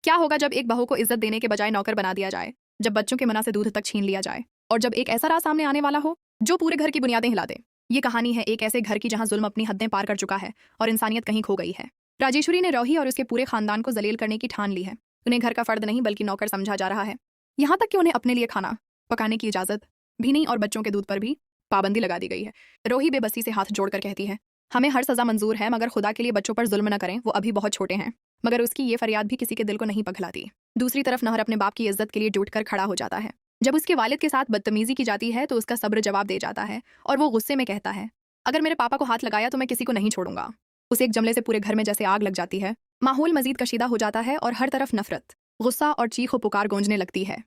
क्या होगा जब एक बहू को इज्जत देने के बजाय नौकर बना दिया जाए, जब बच्चों के मना से दूध तक छीन लिया जाए, और जब एक ऐसा राज सामने आने वाला हो जो पूरे घर की बुनियादें हिला दे। ये कहानी है एक ऐसे घर की जहां जुल्म अपनी हदें पार कर चुका है और इंसानियत कहीं खो गई है। राजेश्वरी ने रोही और उसके पूरे खानदान को जलील करने की ठान ली है। उन्हें घर का फर्द नहीं बल्कि नौकर समझा जा रहा है। यहाँ तक कि उन्हें अपने लिए खाना पकाने की इजाजत भी नहीं और बच्चों के दूध पर भी पाबंदी लगा दी गई है। रोही बेबसी से हाथ जोड़कर कहती है, हमें हर सजा मंजूर है मगर खुदा के लिए बच्चों पर जुल्म न करें, वो अभी बहुत छोटे हैं। मगर उसकी ये फरियाद भी किसी के दिल को नहीं पघलाती। दूसरी तरफ नहर अपने बाप की इज्जत के लिए जुटकर खड़ा हो जाता है। जब उसके वालिद के साथ बदतमीजी की जाती है तो उसका सब्र जवाब दे जाता है और वो गुस्से में कहता है, अगर मेरे पापा को हाथ लगाया तो मैं किसी को नहीं छोड़ूंगा। उसे एक जमले से पूरे घर में जैसे आग लग जाती है। माहौल मजीद कशीदा हो जाता है और हर तरफ नफरत, गुस्सा और चीखो पुकार गूंजने लगती है।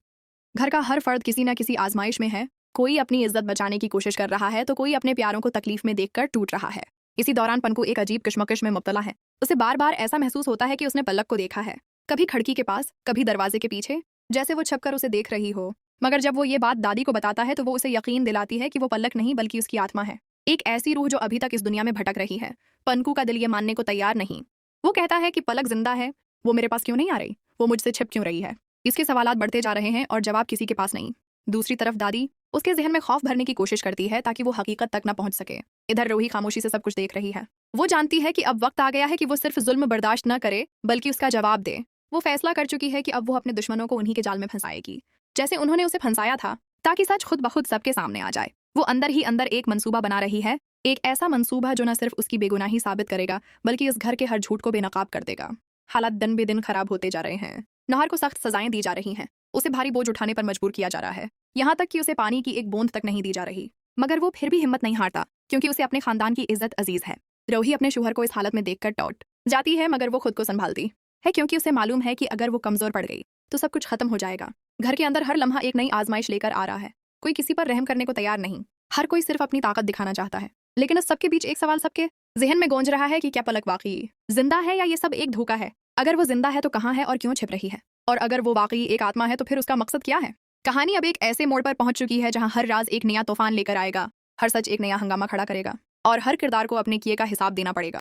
घर का हर फर्द किसी न किसी आजमाइश में है। कोई अपनी इज्जत बचाने की कोशिश कर रहा है तो कोई अपने प्यारों को तकलीफ में देखकर टूट रहा है। इसी दौरान पनकू एक अजीब कश्मकश में मुब्तला है। उसे बार बार ऐसा महसूस होता है कि उसने पलक को देखा है, कभी खिड़की के पास, कभी दरवाजे के पीछे, जैसे वो छपकर उसे देख रही हो। मगर जब वो ये बात दादी को बताता है तो वो उसे यकीन दिलाती है कि वो पलक नहीं बल्कि उसकी आत्मा है, एक ऐसी रूह जो अभी तक इस दुनिया में भटक रही है। पनकू का दिल ये मानने को तैयार नहीं। वो कहता है कि पलक जिंदा है, वो मेरे पास क्यों नहीं आ रही, वो मुझसे छिप क्यों रही है। इसके सवालात बढ़ते जा रहे हैं और जवाब किसी के पास नहीं। दूसरी तरफ दादी उसके जहन में खौफ भरने की कोशिश करती है ताकि वो हकीकत तक न पहुंच सके। इधर रोही खामोशी से सब कुछ देख रही है। वो जानती है कि अब वक्त आ गया है कि वो सिर्फ जुल्म बर्दाश्त न करे बल्कि उसका जवाब दे। वो फैसला कर चुकी है कि अब वो अपने दुश्मनों को उन्हीं के जाल में फंसाएगी, जैसे उन्होंने उसे फंसाया था, ताकि सच खुद ब खुद सबके सामने आ जाए। वो अंदर ही अंदर एक मंसूबा बना रही है, एक ऐसा मंसूबा जो न सिर्फ उसकी बेगुनाही साबित करेगा बल्कि इस घर के हर झूठ को बेनकाब कर देगा। हालात दिन बे दिन खराब होते जा रहे हैं। नहर को सख्त सजाएं दी जा रही हैं, उसे भारी बोझ उठाने पर मजबूर किया जा रहा है, यहाँ तक कि उसे पानी की एक बूंद तक नहीं दी जा रही। मगर वो फिर भी हिम्मत नहीं हारता क्योंकि उसे अपने खानदान की इज्जत अजीज है। रोही अपने शोहर को इस हालत में देखकर टौट जाती है मगर वो खुद को संभालती है क्योंकि उसे मालूम है कि अगर वो कमजोर पड़ गई तो सब कुछ खत्म हो जाएगा। घर के अंदर हर लम्हा एक नई आजमाइश लेकर आ रहा है। कोई किसी पर रहम करने को तैयार नहीं, हर कोई सिर्फ अपनी ताकत दिखाना चाहता है। लेकिन इस सबके बीच एक सवाल सबके जहन में गूंज रहा है कि क्या पलक वाकई जिंदा है या ये सब एक धोखा है। अगर वो जिंदा है तो कहाँ है और क्यों छिप रही है, और अगर वो वाकई एक आत्मा है तो फिर उसका मकसद क्या है। कहानी अब एक ऐसे मोड़ पर पहुंच चुकी है जहां हर राज एक नया तूफान लेकर आएगा, हर सच एक नया हंगामा खड़ा करेगा और हर किरदार को अपने किए का हिसाब देना पड़ेगा।